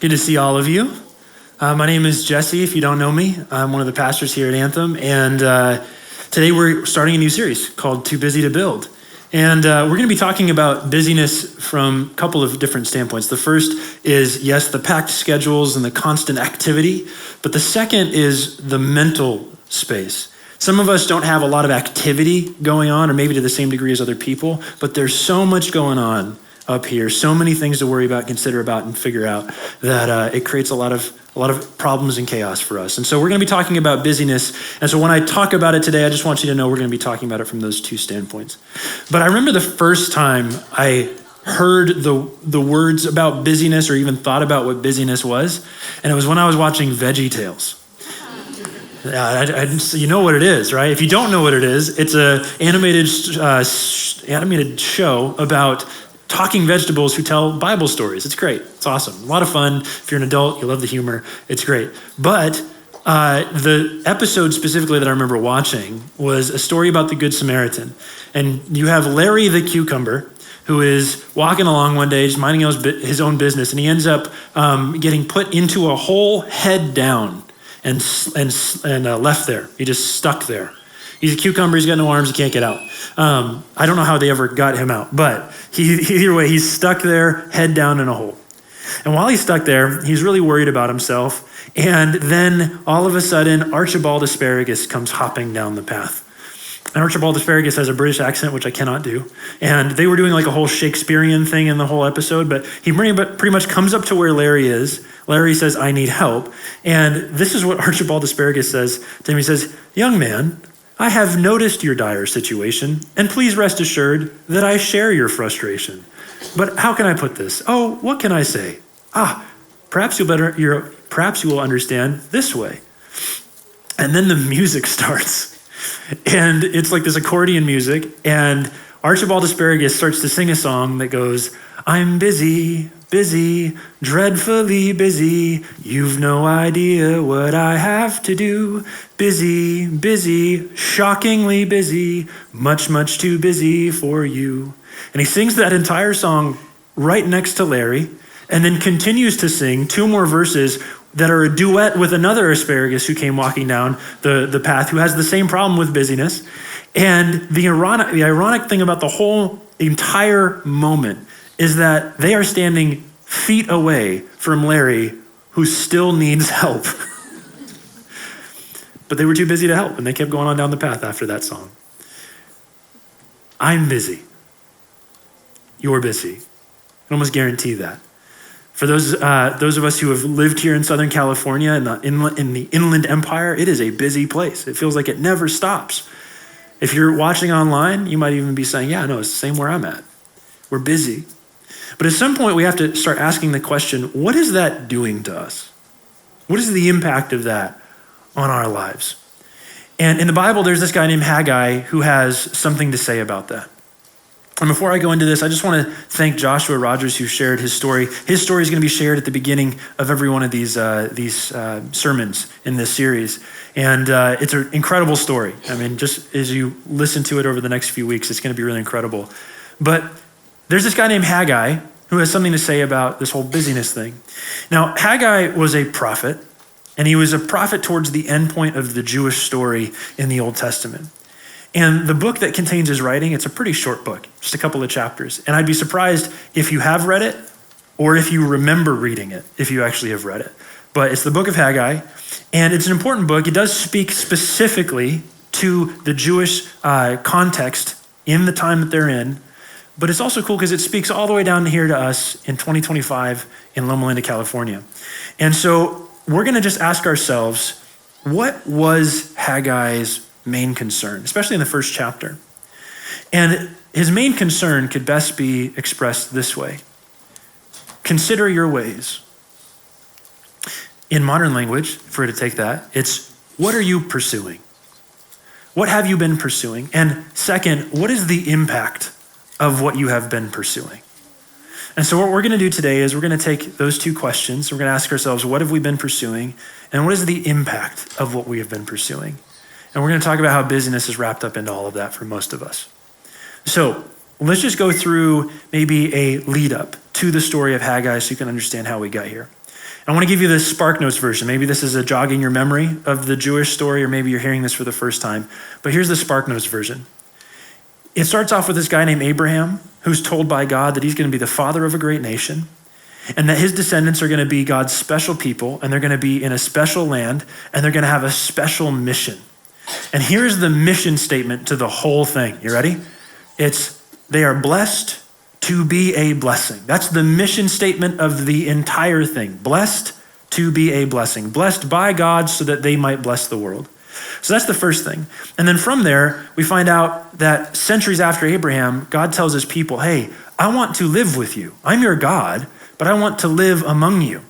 Good to see all of you. My name is Jesse, if you don't know me. I'm one of the pastors here at Anthem, and today we're starting a new series called Too Busy to Build. And we're going to be talking about busyness from a couple of different standpoints. The first is, yes, the packed schedules and the constant activity, but the second is the mental space. Some of us don't have a lot of activity going on, or maybe to the same degree as other people, but there's so much going on up here, so many things to worry about, consider about, and figure out that it creates a lot of problems and chaos for us. And so we're going to be talking about busyness. And so when I talk about it today, I just want you to know we're going to be talking about it from those two standpoints. But I remember the first time I heard the words about busyness or even thought about what busyness was, and it was when I was watching VeggieTales. You know what it is, right? If you don't know what it is, it's an animated show about talking vegetables who tell Bible stories. It's great. It's awesome. A lot of fun. If you're an adult, you love the humor. It's great. But the episode specifically that I remember watching was a story about the Good Samaritan. And you have Larry the cucumber, who is walking along one day, just minding his own business, and he ends up getting put into a hole head down and left there. He just stuck there. He's a cucumber, he's got no arms, he can't get out. I don't know how they ever got him out, but either way, he's stuck there, head down in a hole. And while he's stuck there, he's really worried about himself. And then all of a sudden, Archibald Asparagus comes hopping down the path. And Archibald Asparagus has a British accent, which I cannot do. And they were doing like a whole Shakespearean thing in the whole episode, but he pretty much comes up to where Larry is. Larry says, "I need help." And this is what Archibald Asparagus says to him. He says, "Young man, I have noticed your dire situation, and please rest assured that I share your frustration. But how can I put this? Oh, what can I say? Perhaps you will understand this way." And then the music starts, and it's like this accordion music, and Archibald Asparagus starts to sing a song that goes, "I'm busy, busy, dreadfully busy. You've no idea what I have to do. Busy, busy, shockingly busy, much, much too busy for you." And he sings that entire song right next to Larry, and then continues to sing two more verses that are a duet with another asparagus who came walking down the path, who has the same problem with busyness. And the ironic thing about the whole entire moment is that they are standing feet away from Larry, who still needs help. But they were too busy to help, and they kept going on down the path after that song. I'm busy. You're busy. I can almost guarantee that. For those of us who have lived here in Southern California in the Inland Empire, it is a busy place. It feels like it never stops. If you're watching online, you might even be saying, "Yeah, no, it's the same where I'm at." We're busy. But at some point, we have to start asking the question, what is that doing to us? What is the impact of that on our lives? And in the Bible, there's this guy named Haggai who has something to say about that. And before I go into this, I just want to thank Joshua Rogers, who shared his story. His story is going to be shared at the beginning of every one of these sermons in this series. And it's an incredible story. I mean, just as you listen to it over the next few weeks, it's going to be really incredible. But there's this guy named Haggai who has something to say about this whole busyness thing. Now, Haggai was a prophet, and he was a prophet towards the end point of the Jewish story in the Old Testament. And the book that contains his writing, it's a pretty short book, just a couple of chapters. And I'd be surprised if you have read it or if you remember reading it, if you actually have read it. But it's the book of Haggai, and it's an important book. It does speak specifically to the Jewish context in the time that they're in. But it's also cool because it speaks all the way down here to us in 2025 in Loma Linda, California. And so we're going to just ask ourselves, what was Haggai's main concern, especially in the first chapter? And his main concern could best be expressed this way: consider your ways. In modern language, if we were to take that, it's, what are you pursuing? What have you been pursuing? And second, what is the impact of what you have been pursuing? And so what we're going to do today is we're going to take those two questions. We're going to ask ourselves, what have we been pursuing? And what is the impact of what we have been pursuing? And we're going to talk about how busyness is wrapped up into all of that for most of us. So let's just go through maybe a lead up to the story of Haggai so you can understand how we got here. I want to give you the Spark Notes version. Maybe this is a jogging your memory of the Jewish story, or maybe you're hearing this for the first time. But here's the Spark Notes version. It starts off with this guy named Abraham, who's told by God that he's going to be the father of a great nation, and that his descendants are going to be God's special people, and they're going to be in a special land, and they're going to have a special mission. And here's the mission statement to the whole thing. You ready? They are blessed to be a blessing. That's the mission statement of the entire thing. Blessed to be a blessing. Blessed by God so that they might bless the world. So that's the first thing. And then from there, we find out that centuries after Abraham, God tells his people, hey, I want to live with you. I'm your God, but I want to live among you.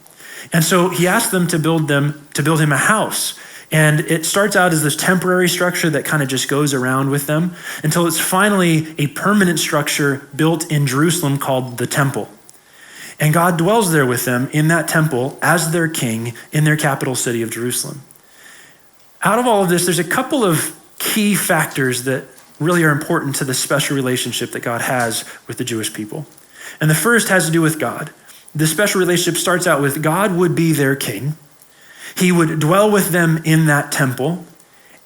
And so he asked them to build him a house. And it starts out as this temporary structure that kind of just goes around with them until it's finally a permanent structure built in Jerusalem called the temple. And God dwells there with them in that temple as their king in their capital city of Jerusalem. Out of all of this, there's a couple of key factors that really are important to the special relationship that God has with the Jewish people. And the first has to do with God. This special relationship starts out with God would be their king. He would dwell with them in that temple,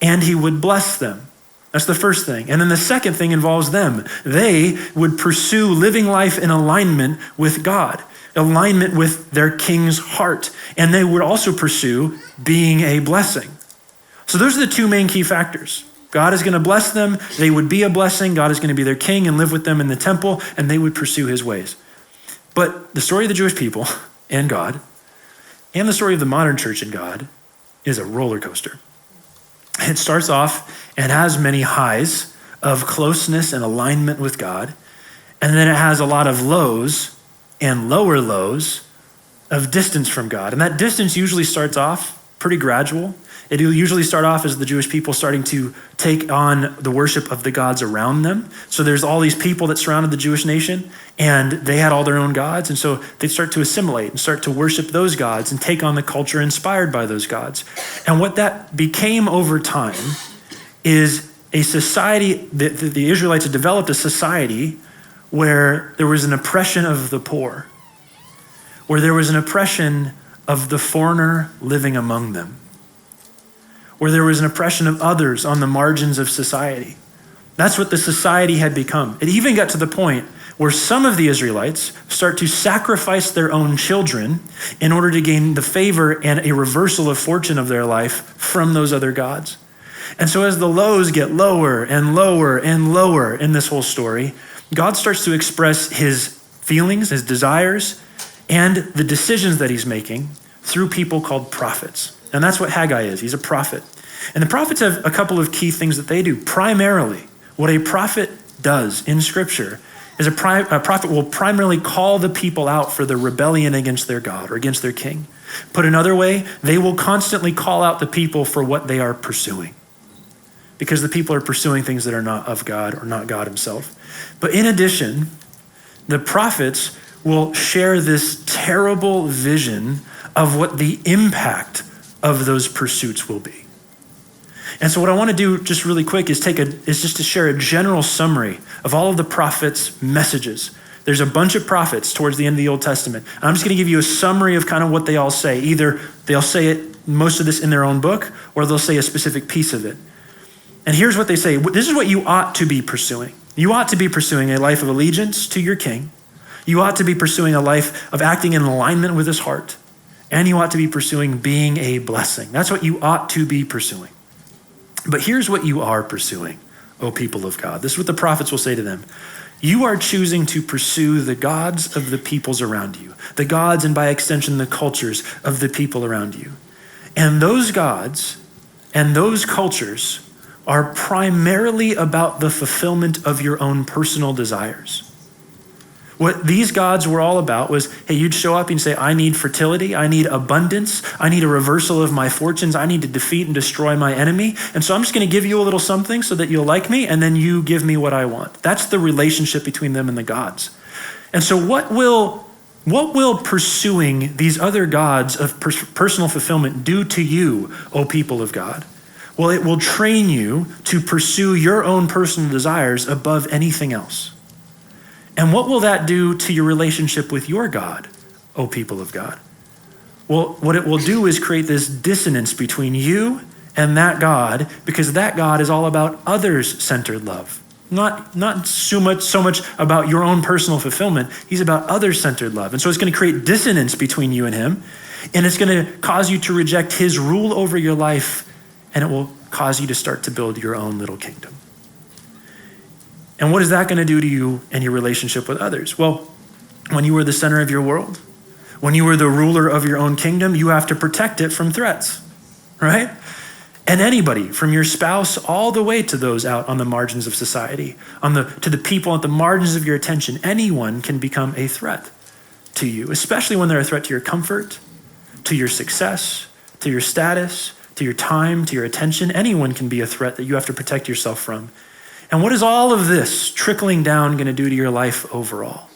and he would bless them. That's the first thing. And then the second thing involves them. They would pursue living life in alignment with God, alignment with their king's heart. And they would also pursue being a blessing. So those are the two main key factors. God is going to bless them. They would be a blessing. God is going to be their king and live with them in the temple, and they would pursue his ways. But the story of the Jewish people and God, and the story of the modern church and God, is a roller coaster. It starts off and has many highs of closeness and alignment with God, and then it has a lot of lows and lower lows of distance from God. And that distance usually starts off pretty gradual. It will usually start off as the Jewish people starting to take on the worship of the gods around them. So there's all these people that surrounded the Jewish nation, and they had all their own gods. And so they start to assimilate and start to worship those gods and take on the culture inspired by those gods. And what that became over time is a society, the Israelites had developed a society where there was an oppression of the poor, where there was an oppression of the foreigner living among them, where there was an oppression of others on the margins of society. That's what the society had become. It even got to the point where some of the Israelites start to sacrifice their own children in order to gain the favor and a reversal of fortune of their life from those other gods. And so as the lows get lower and lower and lower in this whole story, God starts to express his feelings, his desires, and the decisions that he's making through people called prophets. And that's what Haggai is. He's a prophet. And the prophets have a couple of key things that they do. Primarily, what a prophet does in Scripture is a prophet will primarily call the people out for the rebellion against their God or against their king. Put another way, they will constantly call out the people for what they are pursuing, because the people are pursuing things that are not of God or not God himself. But in addition, the prophets will share this terrible vision of what the impact of those pursuits will be. And so what I want to do just really quick is just to share a general summary of all of the prophets' messages. There's a bunch of prophets towards the end of the Old Testament. I'm just going to give you a summary of kind of what they all say. Either they'll say it, most of this in their own book, or they'll say a specific piece of it. And here's what they say. This is what you ought to be pursuing. You ought to be pursuing a life of allegiance to your king. You ought to be pursuing a life of acting in alignment with his heart. And you ought to be pursuing being a blessing. That's what you ought to be pursuing. But here's what you are pursuing, O people of God. This is what the prophets will say to them. You are choosing to pursue the gods of the peoples around you, the gods and by extension the cultures of the people around you. And those gods and those cultures are primarily about the fulfillment of your own personal desires. What these gods were all about was, hey, you'd show up and say, I need fertility, I need abundance, I need a reversal of my fortunes, I need to defeat and destroy my enemy. And so I'm just going to give you a little something so that you'll like me, and then you give me what I want. That's the relationship between them and the gods. And so what will pursuing these other gods of personal fulfillment do to you, O people of God? Well, it will train you to pursue your own personal desires above anything else. And what will that do to your relationship with your God, O people of God? Well, what it will do is create this dissonance between you and that God, because that God is all about others-centered love. Not so much about your own personal fulfillment. He's about others-centered love. And so it's going to create dissonance between you and him, and it's going to cause you to reject his rule over your life, and it will cause you to start to build your own little kingdom. And what is that going to do to you and your relationship with others? Well, when you were the center of your world, when you were the ruler of your own kingdom, you have to protect it from threats, right? And anybody, from your spouse all the way to those out on the margins of society, to the people at the margins of your attention, anyone can become a threat to you, especially when they're a threat to your comfort, to your success, to your status, to your time, to your attention. Anyone can be a threat that you have to protect yourself from. And what is all of this trickling down going to do to your life overall?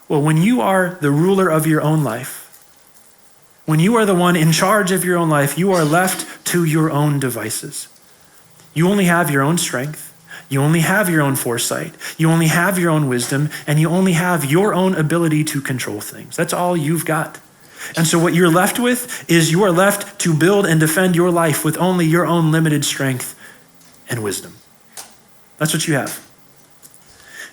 Well, when you are the ruler of your own life, when you are the one in charge of your own life, you are left to your own devices. You only have your own strength. You only have your own foresight. You only have your own wisdom, and you only have your own ability to control things. That's all you've got. And so what you're left with is you are left to build and defend your life with only your own limited strength and wisdom. That's what you have.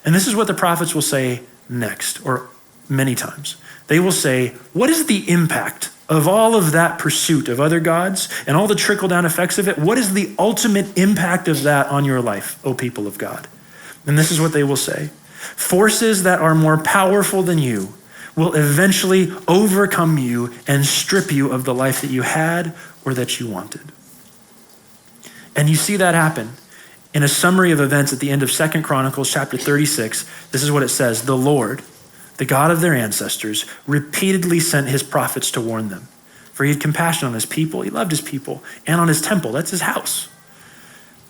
And this is what the prophets will say next, or many times. They will say, what is the impact of all of that pursuit of other gods and all the trickle-down effects of it? What is the ultimate impact of that on your life, O people of God? And this is what they will say. Forces that are more powerful than you will eventually overcome you and strip you of the life that you had or that you wanted. And you see that happen in a summary of events at the end of 2 Chronicles chapter 36. This is what it says. The Lord, the God of their ancestors, repeatedly sent his prophets to warn them. For he had compassion on his people, he loved his people, and on his temple, that's his house.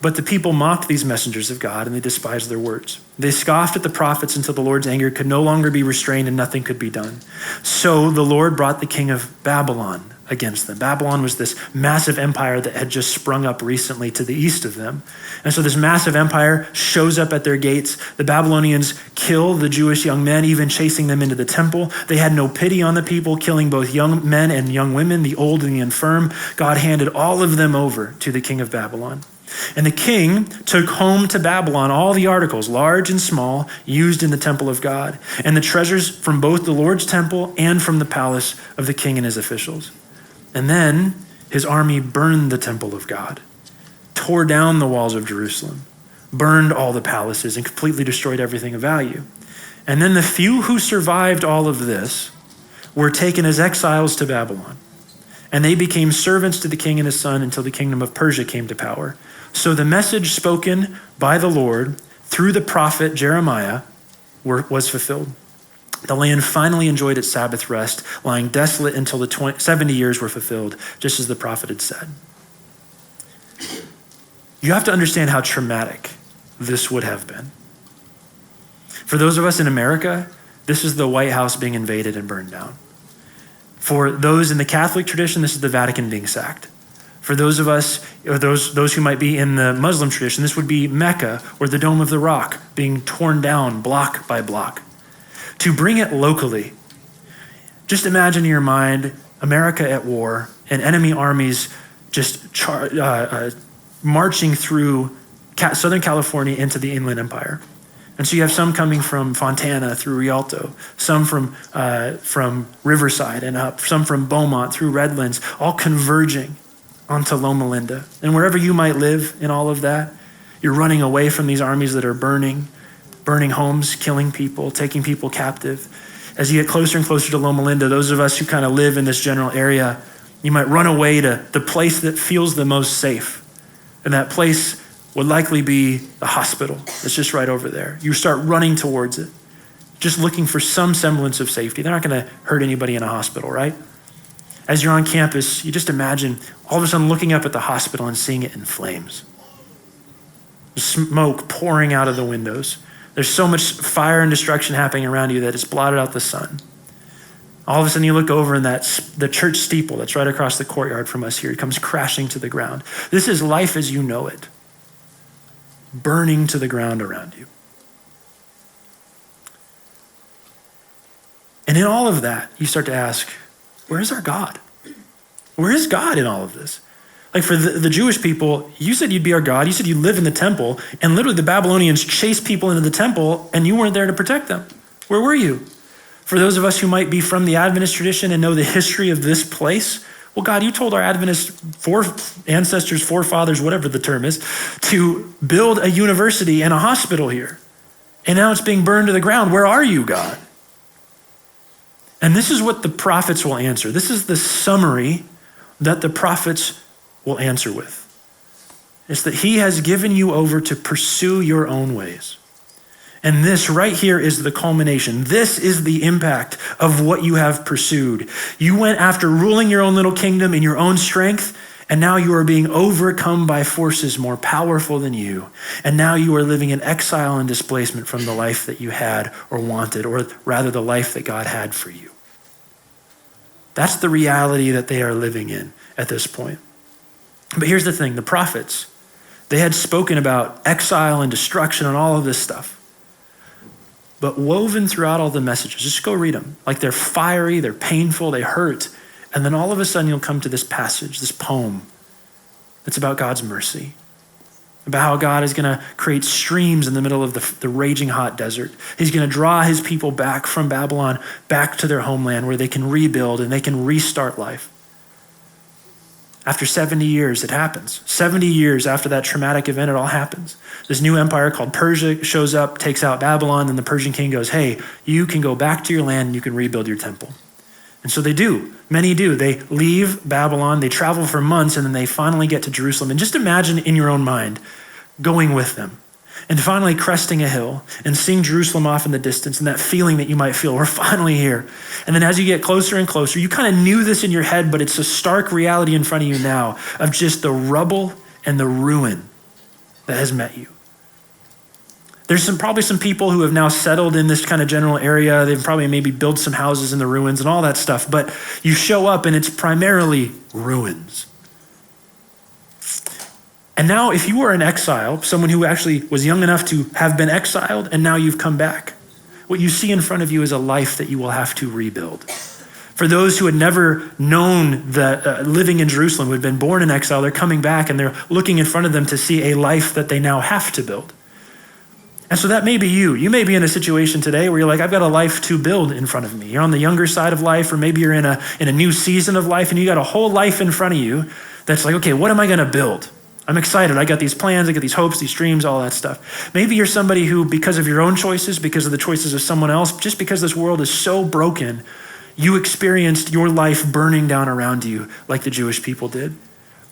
But the people mocked these messengers of God, and they despised their words. They scoffed at the prophets until the Lord's anger could no longer be restrained and nothing could be done. So the Lord brought the king of Babylon against them. Babylon was this massive empire that had just sprung up recently to the east of them. And so this massive empire shows up at their gates. The Babylonians kill the Jewish young men, even chasing them into the temple. They had no pity on the people, killing both young men and young women, the old and the infirm. God handed all of them over to the king of Babylon. And the king took home to Babylon all the articles, large and small, used in the temple of God, and the treasures from both the Lord's temple and from the palace of the king and his officials. And then his army burned the temple of God, tore down the walls of Jerusalem, burned all the palaces, and completely destroyed everything of value. And then the few who survived all of this were taken as exiles to Babylon. And they became servants to the king and his son until the kingdom of Persia came to power. So the message spoken by the Lord through the prophet Jeremiah was fulfilled. The land finally enjoyed its Sabbath rest, lying desolate until the 70 years were fulfilled, just as the prophet had said. You have to understand how traumatic this would have been. For those of us in America, this is the White House being invaded and burned down. For those in the Catholic tradition, this is the Vatican being sacked. For those of us, or those who might be in the Muslim tradition, this would be Mecca or the Dome of the Rock being torn down block by block. To bring it locally, just imagine in your mind America at war and enemy armies just marching through Southern California into the Inland Empire. And so you have some coming from Fontana through Rialto, some from Riverside and up, some from Beaumont through Redlands, all converging onto Loma Linda. And wherever you might live in all of that, you're running away from these armies that are burning homes, killing people, taking people captive. As you get closer and closer to Loma Linda, those of us who kind of live in this general area, you might run away to the place that feels the most safe. And that place would likely be the hospital that's just right over there. You start running towards it, just looking for some semblance of safety. They're not going to hurt anybody in a hospital, right? As you're on campus, you just imagine all of a sudden looking up at the hospital and seeing it in flames. Smoke pouring out of the windows. There's so much fire and destruction happening around you that it's blotted out the sun. All of a sudden you look over and the church steeple that's right across the courtyard from us here, it comes crashing to the ground. This is life as you know it, burning to the ground around you. And in all of that, you start to ask, where is our God? Where is God in all of this? Like for the Jewish people, you said you'd be our God. You said you'd live in the temple. And literally the Babylonians chased people into the temple and you weren't there to protect them. Where were you? For those of us who might be from the Adventist tradition and know the history of this place, well, God, you told our Adventist ancestors, forefathers, whatever the term is, to build a university and a hospital here. And now it's being burned to the ground. Where are you, God? And this is what the prophets will answer. This is the summary that the prophets will answer with. It's that he has given you over to pursue your own ways. And this right here is the culmination. This is the impact of what you have pursued. You went after ruling your own little kingdom in your own strength, and now you are being overcome by forces more powerful than you. And now you are living in exile and displacement from the life that you had or wanted, or rather the life that God had for you. That's the reality that they are living in at this point. But here's the thing, the prophets, they had spoken about exile and destruction and all of this stuff. But woven throughout all the messages, just go read them. Like they're fiery, they're painful, they hurt. And then all of a sudden you'll come to this passage, this poem that's about God's mercy, about how God is going to create streams in the middle of the raging hot desert. He's going to draw his people back from Babylon, back to their homeland where they can rebuild and they can restart life. After 70 years, it happens. 70 years after that traumatic event, it all happens. This new empire called Persia shows up, takes out Babylon, and the Persian king goes, hey, you can go back to your land and you can rebuild your temple. And so they do. Many do. They leave Babylon, they travel for months, and then they finally get to Jerusalem. And just imagine in your own mind going with them and finally cresting a hill and seeing Jerusalem off in the distance and that feeling that you might feel, we're finally here. And then as you get closer and closer, you kind of knew this in your head, but it's a stark reality in front of you now of just the rubble and the ruin that has met you. There's probably some people who have now settled in this kind of general area. They've probably maybe built some houses in the ruins and all that stuff, but you show up and it's primarily ruins. And now if you are in exile, someone who actually was young enough to have been exiled and now you've come back, what you see in front of you is a life that you will have to rebuild. For those who had never known that living in Jerusalem, who had been born in exile, they're coming back and they're looking in front of them to see a life that they now have to build. And so that may be you. You may be in a situation today where you're like, I've got a life to build in front of me. You're on the younger side of life, or maybe you're in a new season of life and you got a whole life in front of you that's like, okay, what am I going to build? I'm excited. I got these plans, I got these hopes, these dreams, all that stuff. Maybe you're somebody who, because of your own choices, because of the choices of someone else, just because this world is so broken, you experienced your life burning down around you like the Jewish people did.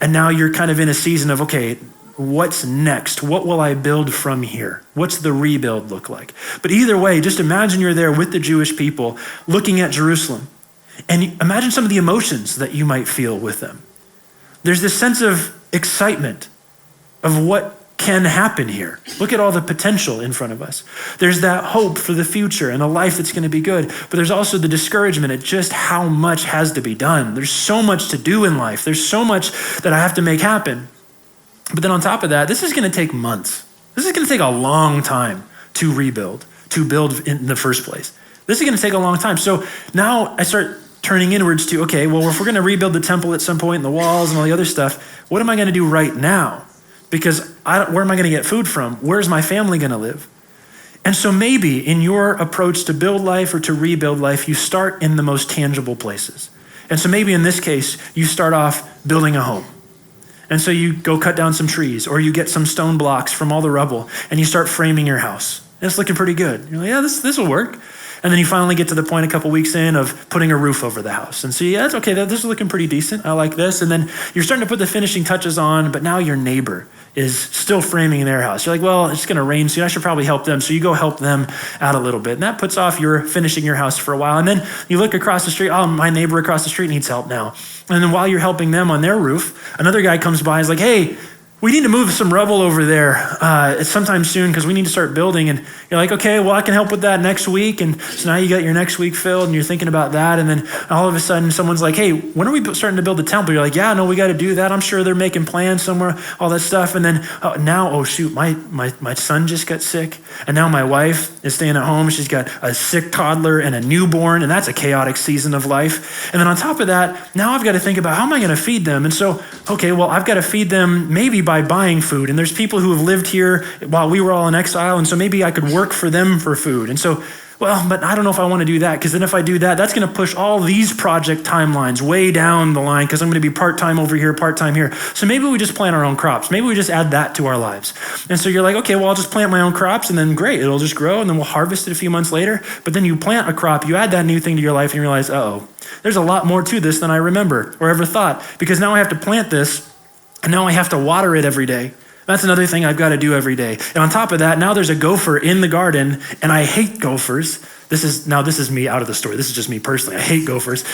And now you're kind of in a season of, okay, what's next? What will I build from here? What's the rebuild look like? But either way, just imagine you're there with the Jewish people looking at Jerusalem. And imagine some of the emotions that you might feel with them. There's this sense of excitement of what can happen here. Look at all the potential in front of us. There's that hope for the future and a life that's going to be good, but there's also the discouragement at just how much has to be done. There's so much to do in life. There's so much that I have to make happen. But then on top of that, this is going to take months. This is going to take a long time to rebuild, to build in the first place. This is going to take a long time. So now I start turning inwards to, okay, well, if we're going to rebuild the temple at some point and the walls and all the other stuff, what am I going to do right now? Because where am I going to get food from? Where's my family going to live? And so maybe in your approach to build life or to rebuild life, you start in the most tangible places. And so maybe in this case, you start off building a home. And so you go cut down some trees, or you get some stone blocks from all the rubble and you start framing your house. And it's looking pretty good. You're like, yeah, this will work. And then you finally get to the point a couple weeks in of putting a roof over the house and see, yeah, that's okay. This is looking pretty decent. I like this. And then you're starting to put the finishing touches on, but now your neighbor is still framing their house. You're like, well, it's going to rain soon. I should probably help them. So you go help them out a little bit. And that puts off your finishing your house for a while. And then you look across the street. Oh, my neighbor across the street needs help now. And then while you're helping them on their roof, another guy comes by and is like, hey, we need to move some rubble over there sometime soon because we need to start building. And you're like, okay, well, I can help with that next week. And so now you got your next week filled and you're thinking about that. And then all of a sudden someone's like, hey, when are we starting to build the temple? You're like, yeah, no, we got to do that. I'm sure they're making plans somewhere, all that stuff. And then oh shoot, my son just got sick. And now my wife is staying at home. She's got a sick toddler and a newborn. And that's a chaotic season of life. And then on top of that, now I've got to think about how am I going to feed them? And so, okay, well, I've got to feed them maybe by buying food. And there's people who have lived here while we were all in exile. And so maybe I could work for them for food. And so, well, but I don't know if I want to do that because then if I do that, that's going to push all these project timelines way down the line because I'm going to be part-time over here, part-time here. So maybe we just plant our own crops. Maybe we just add that to our lives. And so you're like, okay, well, I'll just plant my own crops and then great, it'll just grow and then we'll harvest it a few months later. But then you plant a crop, you add that new thing to your life and you realize, there's a lot more to this than I remember or ever thought because now I have to plant this and now I have to water it every day. That's another thing I've got to do every day. And on top of that, now there's a gopher in the garden and I hate gophers. This is me out of the story. This is just me personally. I hate gophers.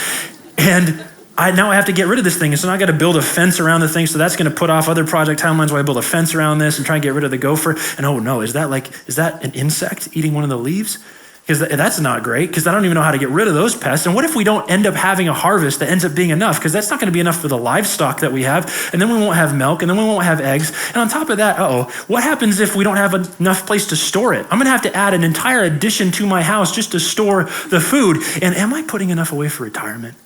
And now I have to get rid of this thing. And so now I got to build a fence around the thing. So that's going to put off other project timelines where I build a fence around this and try and get rid of the gopher. And oh no, is that an insect eating one of the leaves? Because that's not great because I don't even know how to get rid of those pests. And what if we don't end up having a harvest that ends up being enough? Because that's not going to be enough for the livestock that we have. And then we won't have milk and then we won't have eggs. And on top of that, what happens if we don't have enough place to store it? I'm going to have to add an entire addition to my house just to store the food. And am I putting enough away for retirement?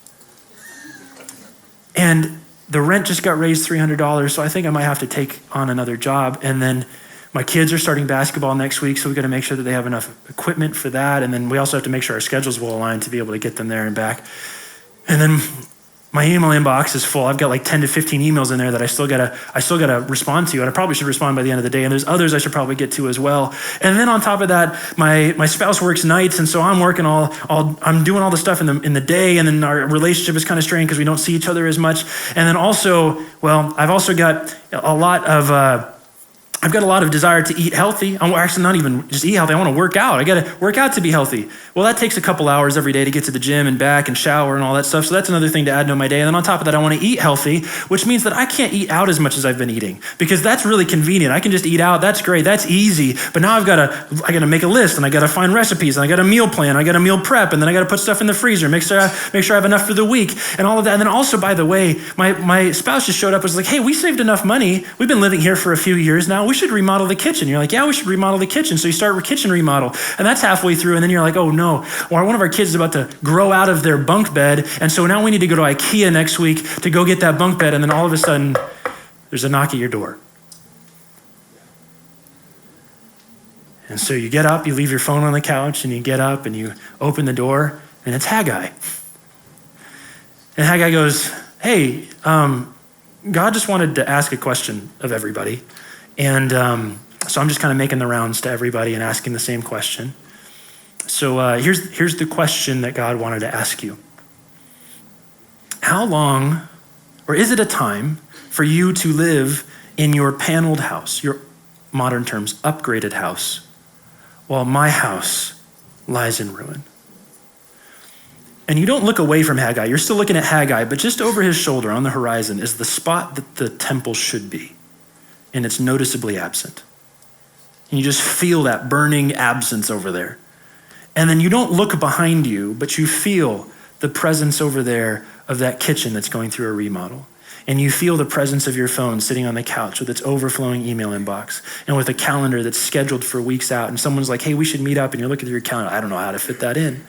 And the rent just got raised $300. So I think I might have to take on another job. And then my kids are starting basketball next week, so we've got to make sure that they have enough equipment for that. And then we also have to make sure our schedules will align to be able to get them there and back. And then my email inbox is full. I've got like 10 to 15 emails in there that I still gotta respond to, and I probably should respond by the end of the day. And there's others I should probably get to as well. And then on top of that, my spouse works nights, and so I'm working I'm doing all the stuff in the day, and then our relationship is kind of strained because we don't see each other as much. And then also, I've also got a lot of desire to eat healthy. I'm actually not even just eat healthy. I want to work out. I got to work out to be healthy. Well, that takes a couple hours every day to get to the gym and back and shower and all that stuff. So that's another thing to add to my day. And then on top of that, I want to eat healthy, which means that I can't eat out as much as I've been eating because that's really convenient. I can just eat out. That's great. That's easy. But now I got to make a list and I got to find recipes and I got a meal plan. I got a meal prep and then I got to put stuff in the freezer, make sure I have enough for the week and all of that. And then also, by the way, my spouse just showed up and was like, hey, we saved enough money. We've been living here for a few years now. We should remodel the kitchen. You're like, yeah, we should remodel the kitchen. So you start with kitchen remodel and that's halfway through. And then you're like, oh no, or one of our kids is about to grow out of their bunk bed. And so now we need to go to IKEA next week to go get that bunk bed. And then all of a sudden there's a knock at your door. And so you get up, you leave your phone on the couch and you get up and you open the door and it's Haggai. And Haggai goes, hey, God just wanted to ask a question of everybody. And so I'm just kind of making the rounds to everybody and asking the same question. So here's the question that God wanted to ask you. How long, or is it a time for you to live in your paneled house, your modern terms, upgraded house, while my house lies in ruin? And you don't look away from Haggai. You're still looking at Haggai, but just over his shoulder on the horizon is the spot that the temple should be. And it's noticeably absent. And you just feel that burning absence over there. And then you don't look behind you, but you feel the presence over there of that kitchen that's going through a remodel. And you feel the presence of your phone sitting on the couch with its overflowing email inbox and with a calendar that's scheduled for weeks out. And someone's like, hey, we should meet up. And you're looking at your calendar. I don't know how to fit that in.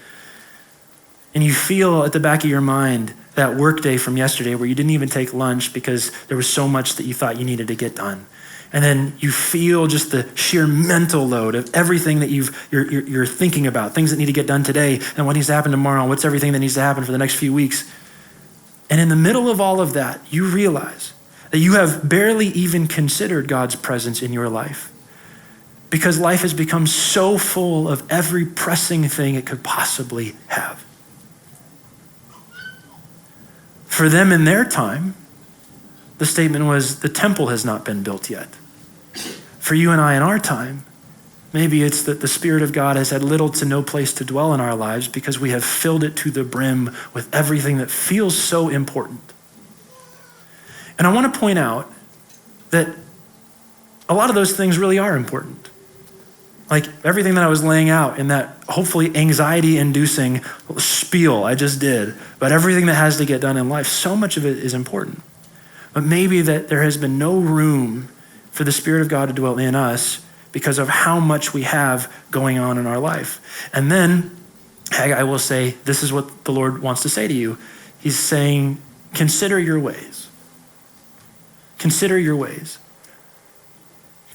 And you feel at the back of your mind that work day from yesterday where you didn't even take lunch because there was so much that you thought you needed to get done. And then you feel just the sheer mental load of everything that you're thinking about, things that need to get done today and what needs to happen tomorrow, and what's everything that needs to happen for the next few weeks. And in the middle of all of that, you realize that you have barely even considered God's presence in your life because life has become so full of every pressing thing it could possibly have. For them in their time, the statement was, the temple has not been built yet. For you and I in our time, maybe it's that the Spirit of God has had little to no place to dwell in our lives because we have filled it to the brim with everything that feels so important. And I want to point out that a lot of those things really are important. Like everything that I was laying out in that hopefully anxiety-inducing spiel I just did, but everything that has to get done in life, so much of it is important. But maybe that there has been no room for the Spirit of God to dwell in us because of how much we have going on in our life. And then Haggai will say, this is what the Lord wants to say to you. He's saying, consider your ways. Consider your ways.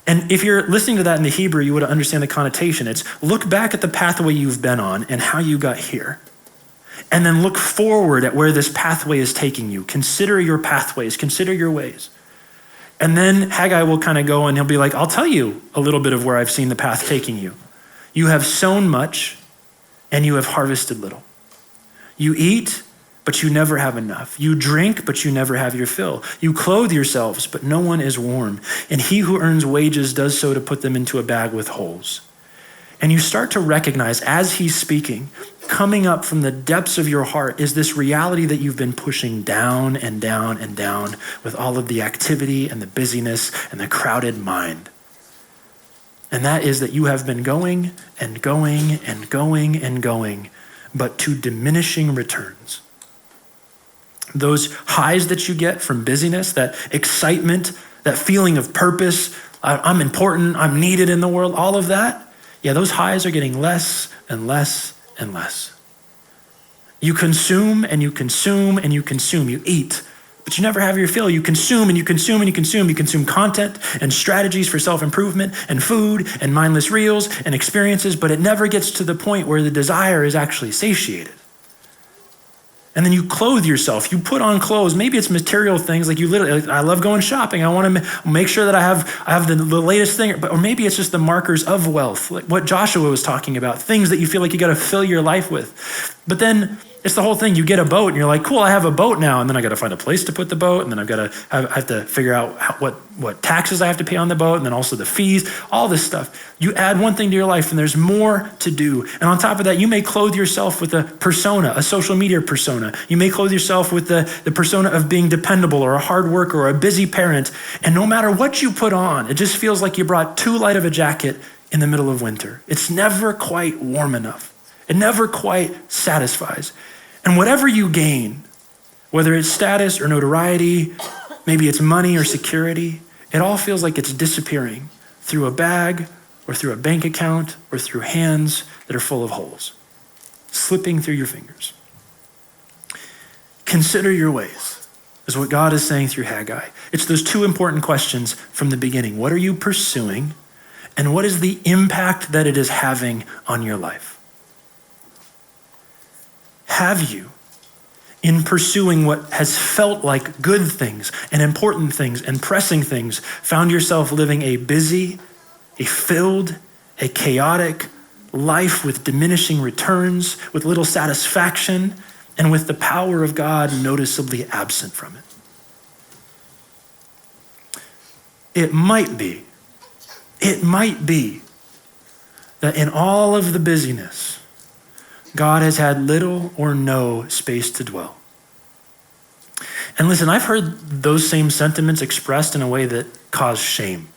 And if you're listening to that in the Hebrew, you would understand the connotation. It's look back at the pathway you've been on and how you got here. And then look forward at where this pathway is taking you. Consider your pathways, consider your ways. And then Haggai will kind of go and he'll be like, I'll tell you a little bit of where I've seen the path taking you. You have sown much and you have harvested little. You eat, but you never have enough. You drink, but you never have your fill. You clothe yourselves, but no one is warm. And he who earns wages does so to put them into a bag with holes. And you start to recognize as he's speaking, coming up from the depths of your heart is this reality that you've been pushing down and down and down with all of the activity and the busyness and the crowded mind. And that is that you have been going and going and going and going, but to diminishing returns. Those highs that you get from busyness, that excitement, that feeling of purpose, I'm important, I'm needed in the world, all of that, yeah, those highs are getting less and less and less. You consume and you consume and you consume. You eat, but you never have your fill. You consume and you consume and you consume. You consume content and strategies for self-improvement and food and mindless reels and experiences, but it never gets to the point where the desire is actually satiated. And then you clothe yourself. You put on clothes. Maybe it's material things like I love going shopping. I want to make sure that I have the latest thing. Or maybe it's just the markers of wealth, like what Joshua was talking about, things that you feel like you got to fill your life with. But then it's the whole thing. You get a boat and you're like, cool, I have a boat now. And then I got to find a place to put the boat. And then I have to figure out what taxes I have to pay on the boat. And then also the fees, all this stuff. You add one thing to your life and there's more to do. And on top of that, you may clothe yourself with a persona, a social media persona. You may clothe yourself with the persona of being dependable or a hard worker or a busy parent. And no matter what you put on, it just feels like you brought too light of a jacket in the middle of winter. It's never quite warm enough. It never quite satisfies. And whatever you gain, whether it's status or notoriety, maybe it's money or security, it all feels like it's disappearing through a bag or through a bank account or through hands that are full of holes, slipping through your fingers. Consider your ways, is what God is saying through Haggai. It's those two important questions from the beginning. What are you pursuing? And what is the impact that it is having on your life? Have you, in pursuing what has felt like good things and important things and pressing things, found yourself living a busy, a filled, a chaotic life with diminishing returns, with little satisfaction, and with the power of God noticeably absent from it? It might be that in all of the busyness, God has had little or no space to dwell. And listen, I've heard those same sentiments expressed in a way that caused shame.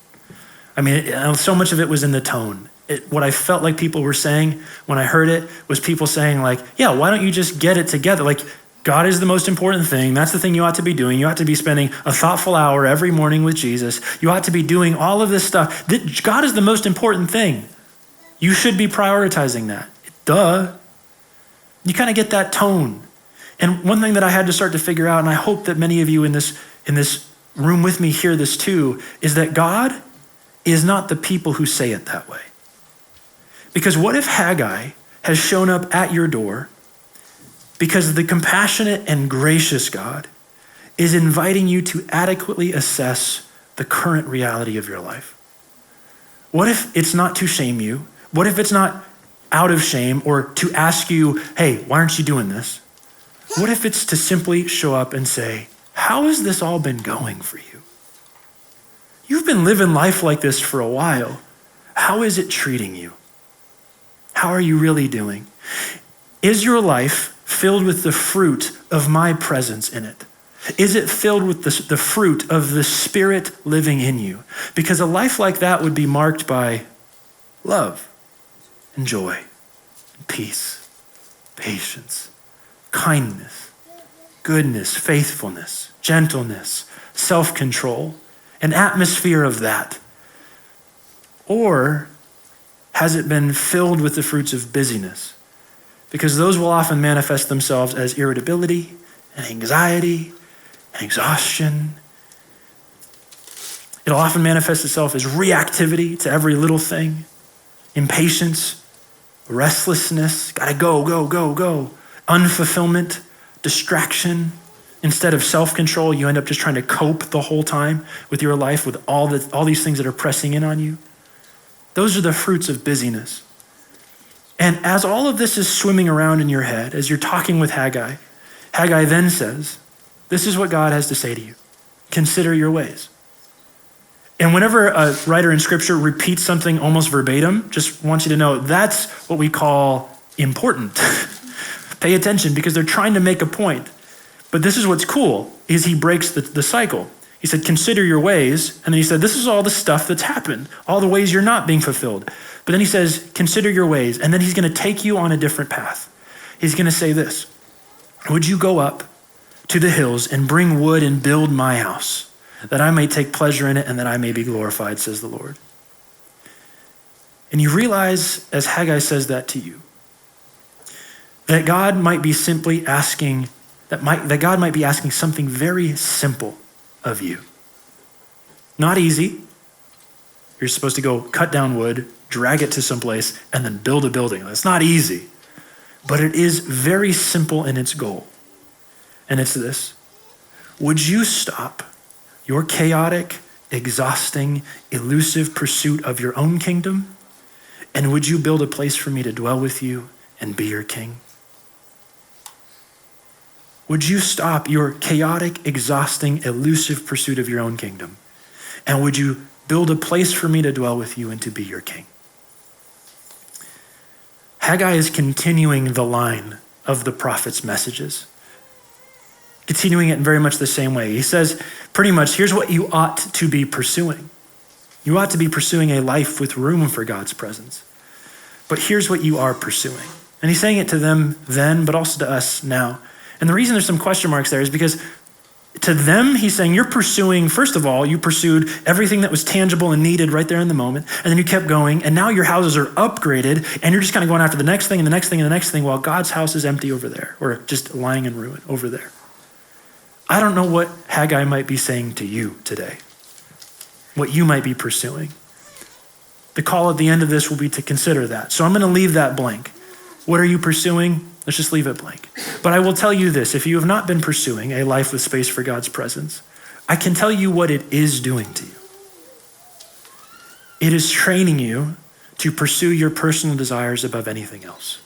I mean, so much of it was in the tone. What I felt like people were saying when I heard it was people saying like, yeah, why don't you just get it together? Like, God is the most important thing. That's the thing you ought to be doing. You ought to be spending a thoughtful hour every morning with Jesus. You ought to be doing all of this stuff. God is the most important thing. You should be prioritizing that. Duh. You kind of get that tone. And one thing that I had to start to figure out, and I hope that many of you in this room with me hear this too, is that God is not the people who say it that way. Because what if Haggai has shown up at your door because the compassionate and gracious God is inviting you to adequately assess the current reality of your life? What if it's not to shame you? What if it's not out of shame or to ask you, hey, why aren't you doing this? What if it's to simply show up and say, how has this all been going for you? You've been living life like this for a while. How is it treating you? How are you really doing? Is your life filled with the fruit of my presence in it? Is it filled with the fruit of the Spirit living in you? Because a life like that would be marked by love and joy, and peace, patience, kindness, goodness, faithfulness, gentleness, self-control, an atmosphere of that. Or has it been filled with the fruits of busyness? Because those will often manifest themselves as irritability and anxiety and exhaustion. It'll often manifest itself as reactivity to every little thing, impatience, restlessness, gotta go, unfulfillment, distraction. Instead of self-control, you end up just trying to cope the whole time with your life with all these things that are pressing in on you. Those are the fruits of busyness. And as all of this is swimming around in your head, as you're talking with Haggai, Haggai then says, this is what God has to say to you. Consider your ways. And whenever a writer in scripture repeats something almost verbatim, just want you to know that's what we call important. Pay attention because they're trying to make a point. But this is what's cool, is he breaks the cycle. He said, consider your ways. And then he said, this is all the stuff that's happened, all the ways you're not being fulfilled. But then he says, consider your ways. And then he's going to take you on a different path. He's going to say this, would you go up to the hills and bring wood and build my house, that I may take pleasure in it and that I may be glorified, says the Lord. And you realize, as Haggai says that to you, that God might be simply asking, that God might be asking something very simple of you. Not easy. You're supposed to go cut down wood, drag it to someplace, and then build a building. That's not easy. But it is very simple in its goal. And it's this. Would you stop your chaotic, exhausting, elusive pursuit of your own kingdom? And would you build a place for me to dwell with you and be your king? Would you stop your chaotic, exhausting, elusive pursuit of your own kingdom? And would you build a place for me to dwell with you and to be your king? Haggai is continuing the line of the prophet's messages, continuing it in very much the same way. He says, pretty much, here's what you ought to be pursuing. You ought to be pursuing a life with room for God's presence. But here's what you are pursuing. And he's saying it to them then, but also to us now. And the reason there's some question marks there is because to them, he's saying you're pursuing, first of all, you pursued everything that was tangible and needed right there in the moment. And then you kept going. And now your houses are upgraded and you're just kind of going after the next thing and the next thing and the next thing while God's house is empty over there or just lying in ruin over there. I don't know what Haggai might be saying to you today, what you might be pursuing. The call at the end of this will be to consider that. So I'm going to leave that blank. What are you pursuing? Let's just leave it blank. But I will tell you this, if you have not been pursuing a life with space for God's presence, I can tell you what it is doing to you. It is training you to pursue your personal desires above anything else.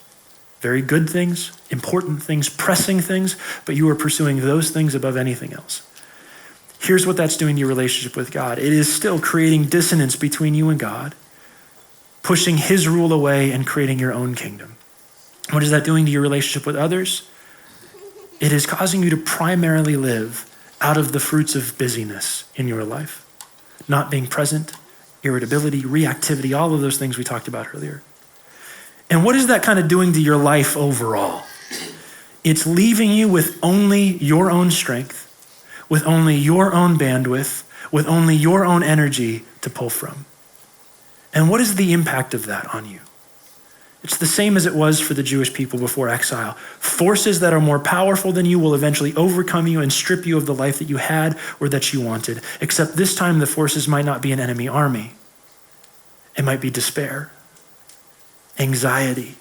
Very good things, important things, pressing things, but you are pursuing those things above anything else. Here's what that's doing to your relationship with God. It is still creating dissonance between you and God, pushing his rule away and creating your own kingdom. What is that doing to your relationship with others? It is causing you to primarily live out of the fruits of busyness in your life. Not being present, irritability, reactivity, all of those things we talked about earlier. And what is that kind of doing to your life overall? It's leaving you with only your own strength, with only your own bandwidth, with only your own energy to pull from. And what is the impact of that on you? It's the same as it was for the Jewish people before exile. Forces that are more powerful than you will eventually overcome you and strip you of the life that you had or that you wanted. Except this time the forces might not be an enemy army. It might be despair, anxiety,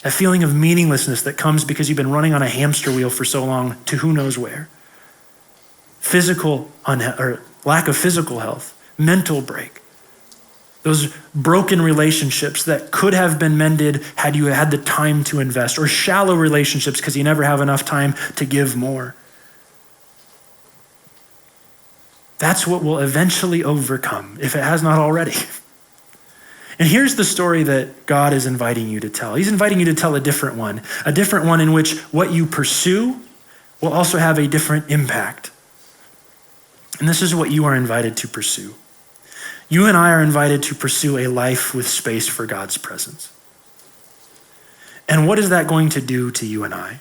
a feeling of meaninglessness that comes because you've been running on a hamster wheel for so long to who knows where. Lack of physical health, mental break. Those broken relationships that could have been mended had you had the time to invest, or shallow relationships because you never have enough time to give more. That's what will eventually overcome, if it has not already. And here's the story that God is inviting you to tell. He's inviting you to tell a different one in which what you pursue will also have a different impact. And this is what you are invited to pursue. You and I are invited to pursue a life with space for God's presence. And what is that going to do to you and I?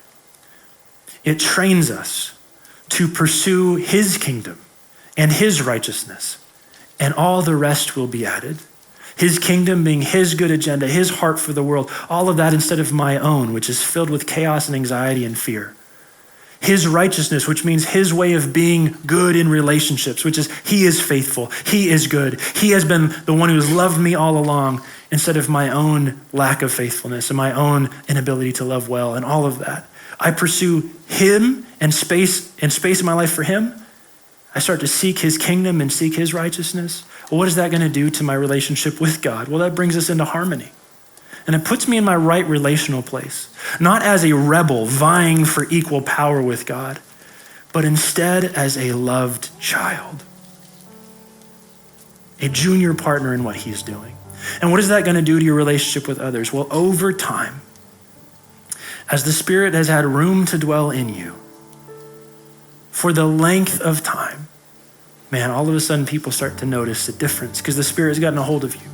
It trains us to pursue his kingdom and his righteousness, and all the rest will be added. His kingdom being his good agenda, his heart for the world, all of that instead of my own, which is filled with chaos and anxiety and fear. His righteousness, which means his way of being good in relationships, which is he is faithful, he is good. He has been the one who has loved me all along, instead of my own lack of faithfulness and my own inability to love well and all of that. I pursue him and space in my life for him. I start to seek his kingdom and seek his righteousness. Well, what is that going to do to my relationship with God? Well, that brings us into harmony. And it puts me in my right relational place, not as a rebel vying for equal power with God, but instead as a loved child, a junior partner in what he's doing. And what is that going to do to your relationship with others? Well, over time, as the Spirit has had room to dwell in you, for the length of time, man, all of a sudden people start to notice the difference because the Spirit has gotten a hold of you,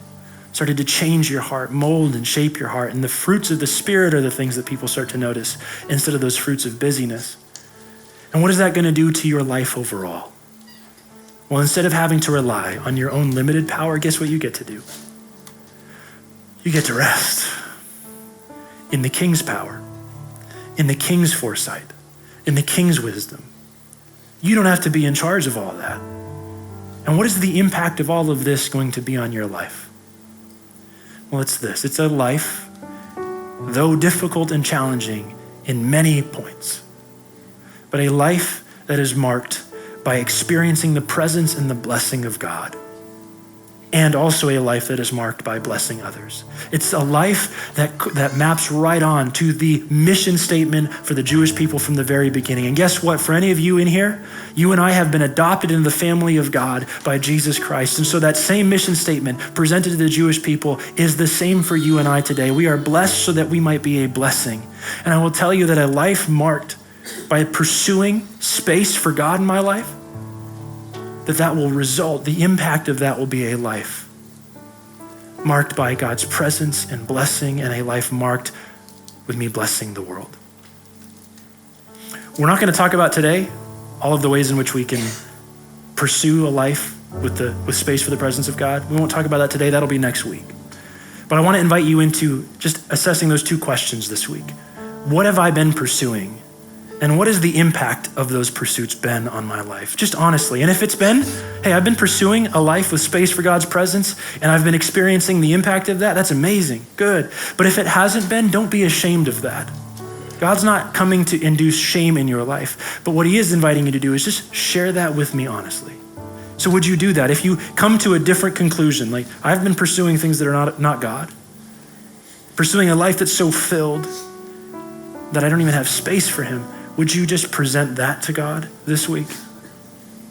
started to change your heart, mold and shape your heart. And the fruits of the Spirit are the things that people start to notice instead of those fruits of busyness. And what is that going to do to your life overall? Well, instead of having to rely on your own limited power, guess what you get to do? You get to rest in the King's power, in the King's foresight, in the King's wisdom. You don't have to be in charge of all that. And what is the impact of all of this going to be on your life? Well, it's this. It's a life, though difficult and challenging in many points, but a life that is marked by experiencing the presence and the blessing of God, and also a life that is marked by blessing others. It's a life that maps right on to the mission statement for the Jewish people from the very beginning. And guess what? For any of you in here, you and I have been adopted into the family of God by Jesus Christ. And so that same mission statement presented to the Jewish people is the same for you and I today. We are blessed so that we might be a blessing. And I will tell you that a life marked by pursuing space for God in my life, that will result, the impact of that will be a life marked by God's presence and blessing, and a life marked with me blessing the world. We're not going to talk about today all of the ways in which we can pursue a life with space for the presence of God. We won't talk about that today. That'll be next week. But I want to invite you into just assessing those two questions this week. What have I been pursuing? And what has the impact of those pursuits been on my life? Just honestly. And if it's been, hey, I've been pursuing a life with space for God's presence, and I've been experiencing the impact of that, that's amazing, good. But if it hasn't been, don't be ashamed of that. God's not coming to induce shame in your life, but what he is inviting you to do is just share that with me honestly. So would you do that? If you come to a different conclusion, like I've been pursuing things that are not God, pursuing a life that's so filled that I don't even have space for him, would you just present that to God this week?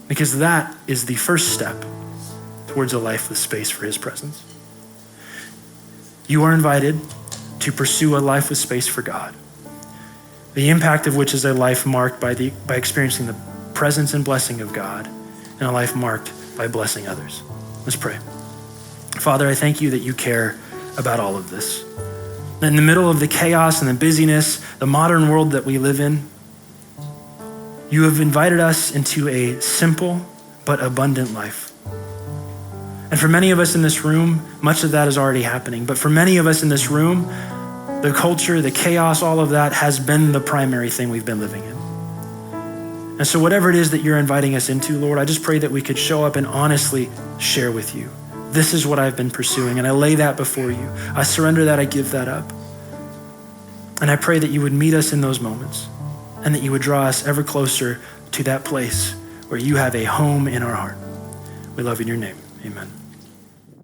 Because that is the first step towards a life with space for his presence. You are invited to pursue a life with space for God, the impact of which is a life marked by experiencing the presence and blessing of God, and a life marked by blessing others. Let's pray. Father, I thank you that you care about all of this. That in the middle of the chaos and the busyness, the modern world that we live in, you have invited us into a simple but abundant life. And for many of us in this room, much of that is already happening. But for many of us in this room, the culture, the chaos, all of that has been the primary thing we've been living in. And so whatever it is that you're inviting us into, Lord, I just pray that we could show up and honestly share with you. This is what I've been pursuing, and I lay that before you. I surrender that, I give that up. And I pray that you would meet us in those moments, and that you would draw us ever closer to that place where you have a home in our heart. We love you in your name. Amen.